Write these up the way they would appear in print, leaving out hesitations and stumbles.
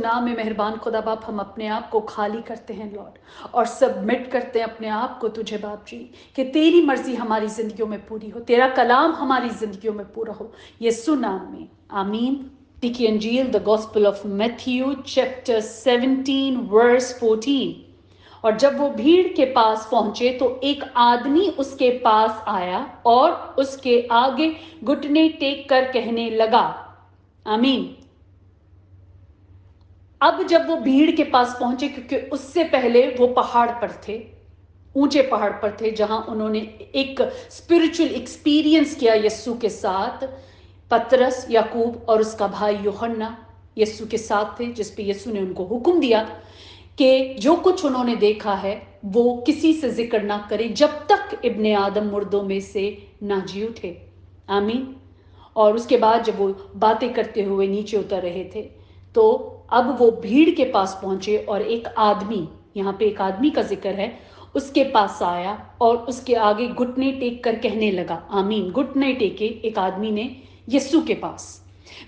नाम में मेहरबान खुदा बाप, हम अपने आप को खाली करते हैं लॉर्ड, और सबमिट करते हैं अपने आप को तुझे बाप जी, कि तेरी मर्जी हमारी जिंदगियों में पूरी हो, तेरा कलाम हमारी जिंदगियों में पूरा हो, यीशु नाम में, आमीन। की अंजील, the gospel of Matthew chapter 17 verse 14। और जब वो भीड़ के पास पहुंचे तो एक आदमी उसके पास आया और उसके आगे घुटने टेक कर कहने लगा, आमीन। अब जब वो भीड़ के पास पहुंचे, क्योंकि उससे पहले वो पहाड़ पर थे, ऊंचे पहाड़ पर थे, जहां उन्होंने एक स्पिरिचुअल एक्सपीरियंस किया यीशु के साथ। पतरस, याकूब और उसका भाई यूहन्ना यीशु के साथ थे, जिस पे यीशु ने उनको हुक्म दिया कि जो कुछ उन्होंने देखा है वो किसी से जिक्र ना करे जब तक इब्ने आदम मुर्दों में से ना जी उठे, आमीन। और उसके बाद जब वो बातें करते हुए नीचे उतर रहे थे, तो अब वो भीड़ के पास पहुंचे और एक आदमी, यहाँ पे एक आदमी का जिक्र है, उसके पास आया और उसके आगे घुटने टेक कर कहने लगा, आमीन। घुटने टेके एक आदमी ने यीशु के पास।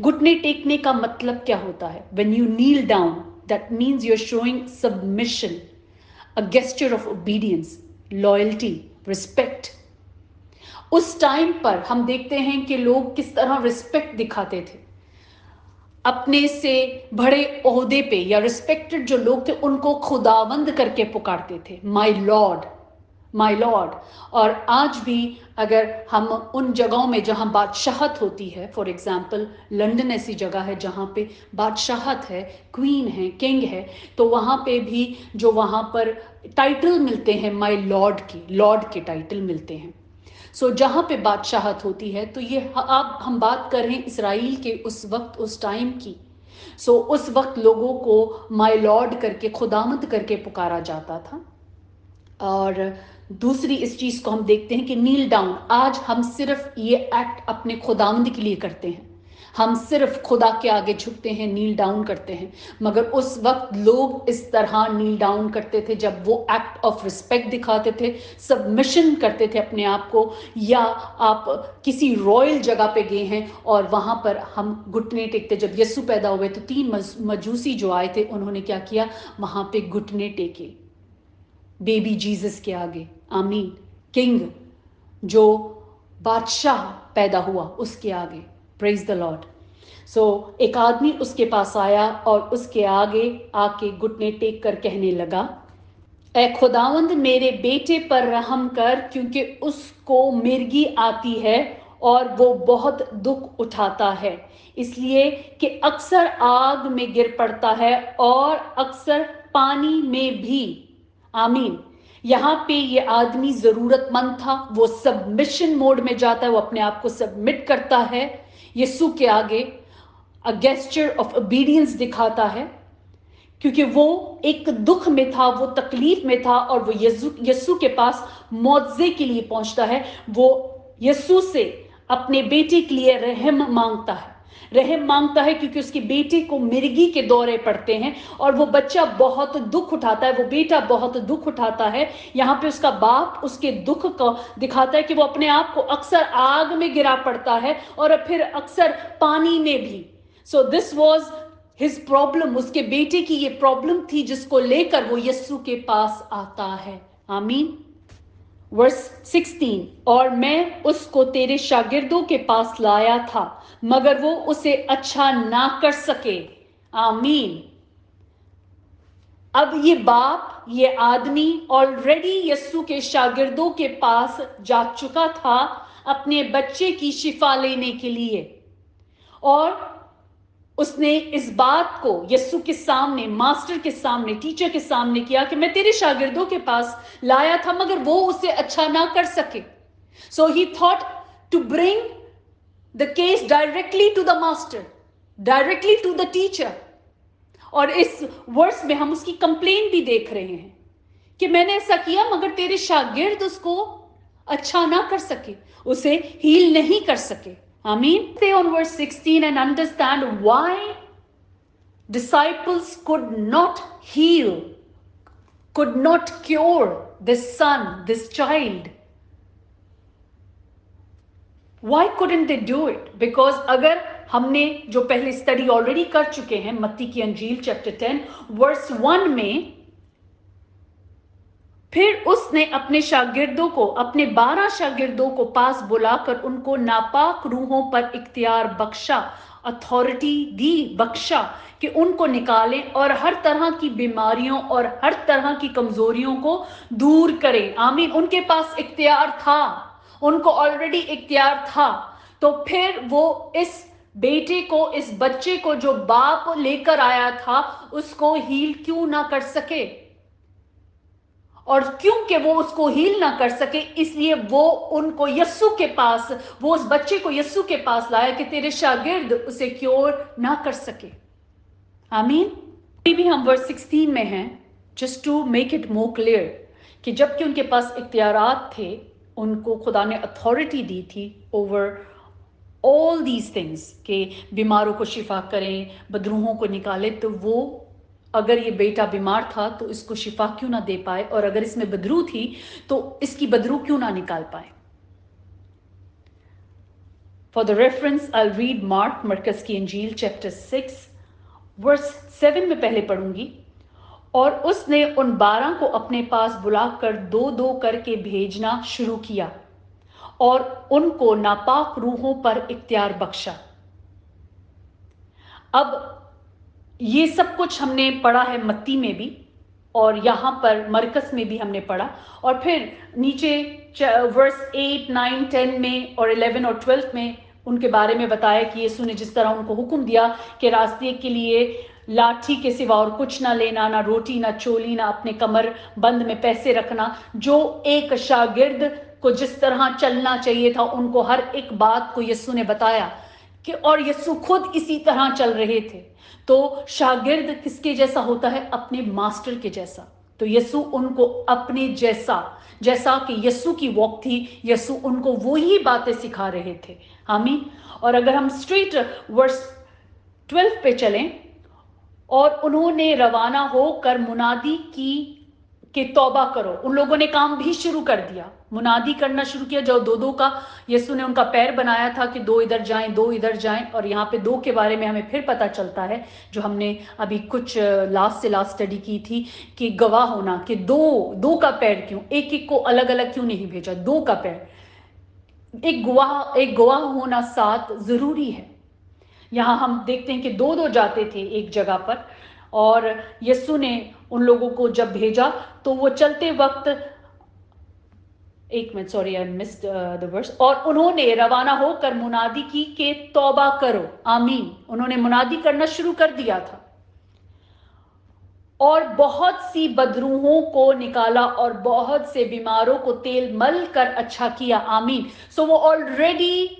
घुटने टेकने का मतलब क्या होता है? When you kneel down, that means you are showing submission, a gesture of obedience, loyalty, respect. उस टाइम पर हम देखते हैं कि लोग किस तरह रिस्पेक्ट दिखाते थे अपने से बड़े ओहदे पे, या रिस्पेक्टेड जो लोग थे उनको खुदावंद करके पुकारते थे, माय लॉर्ड, माय लॉर्ड। और आज भी अगर हम उन जगहों में जहां बादशाहत होती है, फॉर एग्जाम्पल लंदन ऐसी जगह है जहां पे बादशाहत है, क्वीन है, किंग है, तो वहां पे भी जो वहां पर टाइटल मिलते हैं माय लॉर्ड की, लॉर्ड के टाइटल मिलते हैं। सो जहाँ पे बादशाहत होती है, तो ये अब हम बात कर रहे हैं इसराइल के उस वक्त, उस टाइम की। सो उस वक्त लोगों को माय लॉर्ड करके, खुदामद करके पुकारा जाता था। और दूसरी इस चीज को हम देखते हैं कि नील डाउन, आज हम सिर्फ ये एक्ट अपने खुदामद के लिए करते हैं, हम सिर्फ खुदा के आगे झुकते हैं, नील डाउन करते हैं। मगर उस वक्त लोग इस तरह नील डाउन करते थे जब वो एक्ट ऑफ रिस्पेक्ट दिखाते थे, सबमिशन करते थे अपने आप को। या आप किसी रॉयल जगह पे गए हैं और वहां पर हम घुटने टेकते। जब यीशु पैदा हुए तो 3 मजूसी जो आए थे, उन्होंने क्या किया? वहां पे घुटने टेके बेबी जीसस के आगे, आमीन। किंग, जो बादशाह पैदा हुआ, उसके आगे, प्रेज द लॉर्ड। सो एक आदमी उसके पास आया और उसके आगे आके घुटने टेक कर कहने लगा, ए खुदावंद, मेरे बेटे पर रहम कर, क्योंकि उसको मिर्गी आती है और वो बहुत दुख उठाता है, इसलिए कि अक्सर आग में गिर पड़ता है और अक्सर पानी में भी, आमीन। यहाँ पे ये आदमी जरूरतमंद था, वो सबमिशन मोड में जाता है, वो अपने आप को सबमिट करता है यीशु के आगे, अ गेस्चर ऑफ ओबीडियंस दिखाता है, क्योंकि वो एक दुख में था, वो तकलीफ में था, और वो यीशु के पास मुआवजे के लिए पहुंचता है। वो यीशु से अपने बेटे के लिए रहम मांगता है, रहम मांगता है, क्योंकि उसके बेटे को मिर्गी के दौरे पड़ते हैं और वो बच्चा बहुत दुख उठाता है, वो बेटा बहुत दुख उठाता है। यहाँ पे उसका बाप उसके दुख को दिखाता है कि वो अपने आप को अक्सर आग में गिरा पड़ता है और फिर अक्सर पानी में भी। So this was his problem, उसके बेटे की ये प्रॉब्लम थी, जिसको लेकर वो यीशु के पास आता है, आमीन। वर्स 16, और मैं उसको तेरे शागिर्दों के पास लाया था, मगर वो उसे अच्छा ना कर सके, आमीन। अब ये बाप, ये आदमी ऑलरेडी यीशु के शागिर्दों के पास जा चुका था अपने बच्चे की शिफा लेने के लिए, और उसने इस बात को यीशु के सामने, मास्टर के सामने, टीचर के सामने किया कि मैं तेरे शागिर्दों के पास लाया था, मगर वो उसे अच्छा ना कर सके। So he thought to bring the case directly to the master, directly to the teacher. और इस वर्स में हम उसकी कंप्लेन भी देख रहे हैं कि मैंने ऐसा किया, मगर तेरे शागिर्द उसको अच्छा ना कर सके, उसे हील नहीं कर सके, आमीन। Stay on verse 16 and understand why disciples could not heal, could not cure this son, this child. Why couldn't they do it? Because अगर हमने जो पहले स्टडी ऑलरेडी कर चुके हैं, मत्ती की अंजील चैप्टर 10 वर्स 1 में, फिर उसने अपने शागिर्दों को, अपने 12 शागिर्दों को पास बुलाकर उनको नापाक रूहों पर इख्तियार बख्शा, अथॉरिटी दी, बख्शा कि उनको निकालें और हर तरह की बीमारियों और हर तरह की कमजोरियों को दूर करें। आमीन। उनके पास इख्तियार था, उनको ऑलरेडी इख्तियार था। तो फिर वो इस बेटे को, इस बच्चे को जो बाप लेकर आया था, उसको हील क्यों ना कर सके? और क्योंकि वो उसको हील ना कर सके, इसलिए वो उनको यस्सु के पास, वो उस बच्चे को यस्सु के पास लाया कि तेरे शागिर्द उसे क्योर ना कर सके। आमीन। अभी भी हम वर्स 16 में हैं, just to make it more clear, कि जबकि उनके पास इख्तियारात थे, उनको खुदा ने अथॉरिटी दी थी ओवर ऑल दीज थिंग्स, कि बीमारों को शिफा करें, बदरूहों को निकाले, तो वो अगर ये बेटा बीमार था तो इसको शिफा क्यों ना दे पाए, और अगर इसमें बदरू थी तो इसकी बदरू क्यों ना निकाल पाए। For the reference I read Mark, मरकस की इंजील चैप्टर 6 वर्स 7 में पहले पढ़ूंगी। और उसने उन 12 को अपने पास बुलाकर 2-2 करके भेजना शुरू किया और उनको नापाक रूहों पर इख्तियार बख्शा। अब ये सब कुछ हमने पढ़ा है मत्ती में भी, और यहां पर मरकस में भी हमने पढ़ा, और फिर नीचे वर्स 8, 9, 10 में और 11 और 12 में उनके बारे में बताया कि यीशु ने जिस तरह उनको हुक्म दिया कि रास्ते के लिए लाठी के सिवा और कुछ ना लेना, ना रोटी, ना चोली, ना अपने कमर बंद में पैसे रखना। जो एक शागिर्द को जिस तरह चलना चाहिए था, उनको हर एक बात को यीशु ने बताया कि, और यीशु खुद इसी तरह चल रहे थे। तो शागिर्द किसके जैसा होता है? अपने मास्टर के जैसा। तो यीशु उनको अपने जैसा कि यीशु की वॉक थी, यीशु उनको वही बातें सिखा रहे थे। आमीन। और अगर हम स्ट्रेट वर्स 12 पे चलें, और उन्होंने रवाना होकर मुनादी की कि तौबा करो। उन लोगों ने काम भी शुरू कर दिया, मुनादी करना शुरू किया। जो 2-2 का यीशु ने उनका पैर बनाया था कि 2 इधर जाएं, 2 इधर जाएं, और यहाँ पे 2 के बारे में हमें फिर पता चलता है, जो हमने अभी कुछ लास्ट स्टडी की थी, कि गवाह होना, कि 2 का पैर क्यों, एक को अलग अलग क्यों नहीं भेजा, 2 का पैर, एक गवाह होना साथ जरूरी है। यहाँ हम देखते हैं कि 2-2 जाते थे एक जगह पर, और यीशु ने उन लोगों को जब भेजा तो वो चलते वक्त, एक minute, sorry I missed the verse, और उन्होंने रवाना होकर मुनादी की कि तौबा करो। आमीन। उन्होंने मुनादी करना शुरू कर दिया था, और बहुत सी बदरूहों को निकाला और बहुत से बीमारों को तेल मल कर अच्छा किया। आमीन। सो वो ऑलरेडी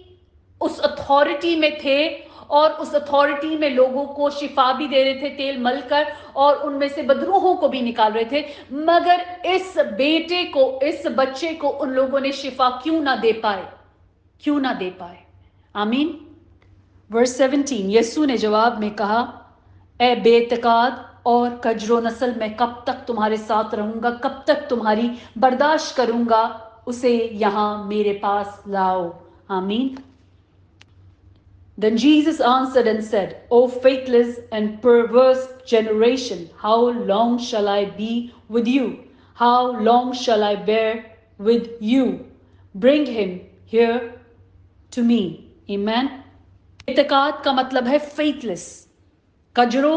उस अथॉरिटी में थे, और उस अथॉरिटी में लोगों को शिफा भी दे रहे थे तेल मलकर, और उनमें से बदरूहों को भी निकाल रहे थे। मगर इस बेटे को, इस बच्चे को उन लोगों ने शिफा क्यों ना दे पाए, क्यों ना दे पाए। आमीन। वर्स 17, यीशु ने जवाब में कहा, ए बेतकाद और कजरो नस्ल, मैं कब तक तुम्हारे साथ रहूंगा, कब तक तुम्हारी बर्दाश्त करूंगा, उसे यहां मेरे पास लाओ। आमीन। Then Jesus answered and said, O faithless and perverse generation, how long shall I be with you? How long shall I bear with you? Bring him here to me. Amen. इतकाद का मतलब है faithless. कजरो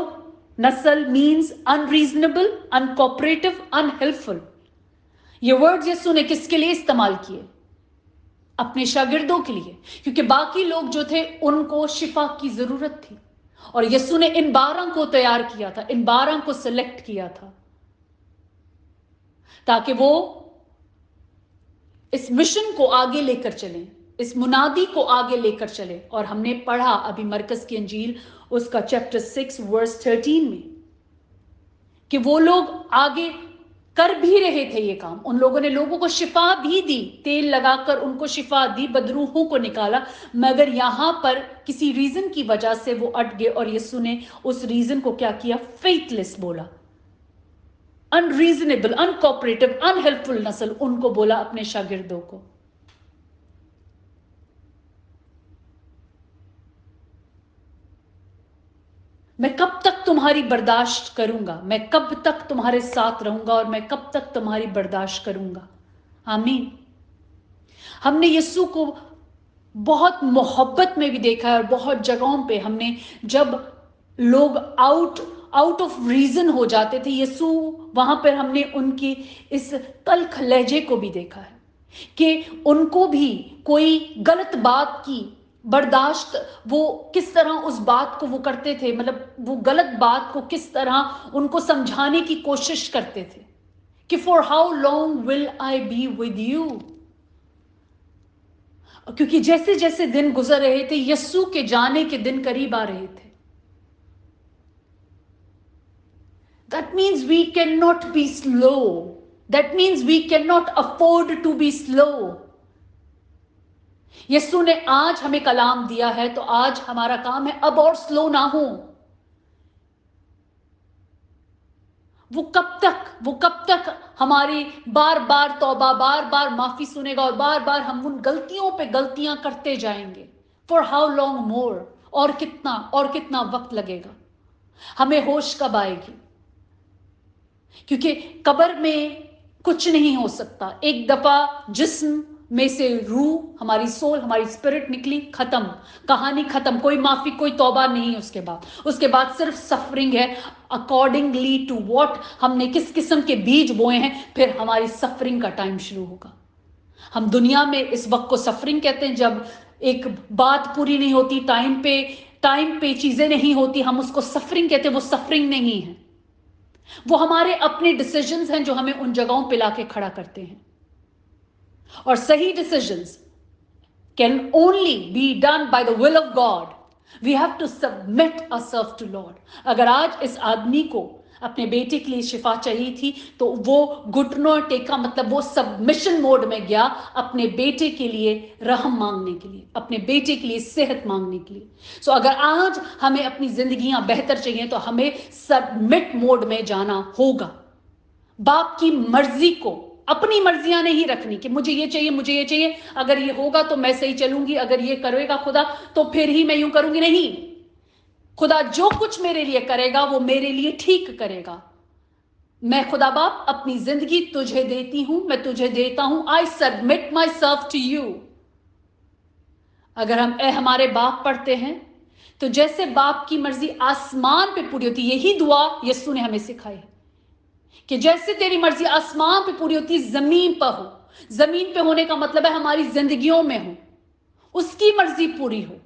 नस्ल means unreasonable, uncooperative, unhelpful. ये words यीशु ने किसके लिए इस्तेमाल किए? अपने शागिर्दों के लिए, क्योंकि बाकी लोग जो थे उनको शिफा की जरूरत थी, और यीशु ने इन 12 को तैयार किया था, इन 12 को सिलेक्ट किया था, ताकि वो इस मिशन को आगे लेकर चलें, इस मुनादी को आगे लेकर चले। और हमने पढ़ा अभी मरकस की अंजील उसका चैप्टर 6 वर्स 13 में, कि वो लोग आगे कर भी रहे थे ये काम। उन लोगों ने लोगों को शिफा भी दी, तेल लगाकर उनको शिफा दी, बदरूहों को निकाला, मगर यहां पर किसी रीजन की वजह से वो अट गए, और यीशु ने उस रीजन को क्या किया? फेथलेस बोला, अनरीजनेबल, अनकोऑपरेटिव, अनहेल्पफुल नस्ल, उनको बोला अपने शागिर्दों को। मैं कब तक तुम्हारी बर्दाश्त करूंगा, मैं कब तक तुम्हारे साथ रहूंगा और मैं कब तक तुम्हारी बर्दाश्त करूंगा। आमीन। हमने यीशु को बहुत मोहब्बत में भी देखा है और बहुत जगहों पे हमने, जब लोग आउट ऑफ रीजन हो जाते थे यीशु, वहां पर हमने उनकी इस तल्ख लहजे को भी देखा है कि उनको भी कोई गलत बात की बर्दाश्त, वो किस तरह उस बात को वो करते थे, मतलब वो गलत बात को किस तरह उनको समझाने की कोशिश करते थे कि for how long will I be with you. क्योंकि जैसे जैसे दिन गुजर रहे थे, यीशु के जाने के दिन करीब आ रहे थे। That means we cannot be slow. That means we cannot afford to be slow. यीशु ने आज हमें कलाम दिया है, तो आज हमारा काम है अब और स्लो ना हो। वो कब तक हमारी बार बार तौबा, बार बार माफी सुनेगा और बार बार हम उन गलतियों पे गलतियां करते जाएंगे। फॉर हाउ लॉन्ग मोर, और कितना वक्त लगेगा? हमें होश कब आएगी? क्योंकि कब्र में कुछ नहीं हो सकता। एक दफा जिस्म में से रूह, हमारी सोल, हमारी स्पिरिट निकली, खत्म, कहानी खत्म, कोई माफी, कोई तौबा नहीं। उसके बाद सिर्फ सफरिंग है, अकॉर्डिंगली टू व्हाट हमने किस किस्म के बीज बोए हैं, फिर हमारी सफरिंग का टाइम शुरू होगा। हम दुनिया में इस वक्त को सफरिंग कहते हैं, जब एक बात पूरी नहीं होती, टाइम पे चीजें नहीं होती, हम उसको सफरिंग कहते हैं। वो सफरिंग नहीं है, वो हमारे अपने डिसीजंस हैं जो हमें उन जगहों पे लाके खड़ा करते हैं। और सही decisions can only be done by the will of God. We have to submit ourselves to Lord. अगर आज इस आदमी को अपने बेटे के लिए शिफा चाहिए थी, तो वो घुटनों टेका, मतलब वो सबमिशन मोड में गया अपने बेटे के लिए रहम मांगने के लिए, अपने बेटे के लिए सेहत मांगने के लिए। सो अगर आज हमें अपनी जिंदगियां बेहतर चाहिए, तो हमें सबमिट मोड में जाना होगा। बाप की मर्जी को, अपनी मर्जियां नहीं रखनी कि मुझे ये चाहिए, अगर ये होगा तो मैं सही चलूंगी, अगर ये करेगा खुदा तो फिर ही मैं यूं करूंगी। नहीं, खुदा जो कुछ मेरे लिए करेगा वो मेरे लिए ठीक करेगा। मैं खुदा बाप अपनी जिंदगी तुझे देती हूं, मैं तुझे देता हूं। I submit myself to you. अगर हम हमारे बाप पढ़ते हैं, तो जैसे बाप की मर्जी आसमान पे पूरी होती, यही दुआ यीशु ने हमें सिखाई है कि जैसे तेरी मर्जी आसमान पे पूरी होती, जमीन पर हो। जमीन पे होने का मतलब है हमारी जिंदगियों में हो, उसकी मर्जी पूरी हो।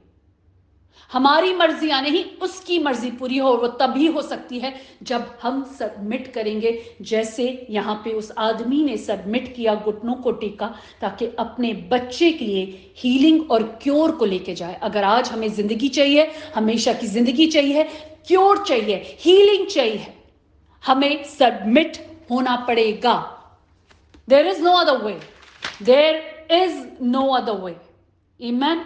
हमारी मर्जियां नहीं, उसकी मर्जी पूरी हो। और वो तभी हो सकती है जब हम सबमिट करेंगे, जैसे यहां पे उस आदमी ने सबमिट किया, घुटनों को टेका, ताकि अपने बच्चे के लिए हीलिंग और क्योर को लेके जाए। अगर आज हमें जिंदगी चाहिए, हमेशा की जिंदगी चाहिए, क्योर चाहिए, हीलिंग चाहिए, हमें सबमिट होना पड़ेगा। There is no other way, there is no other way. आमीन।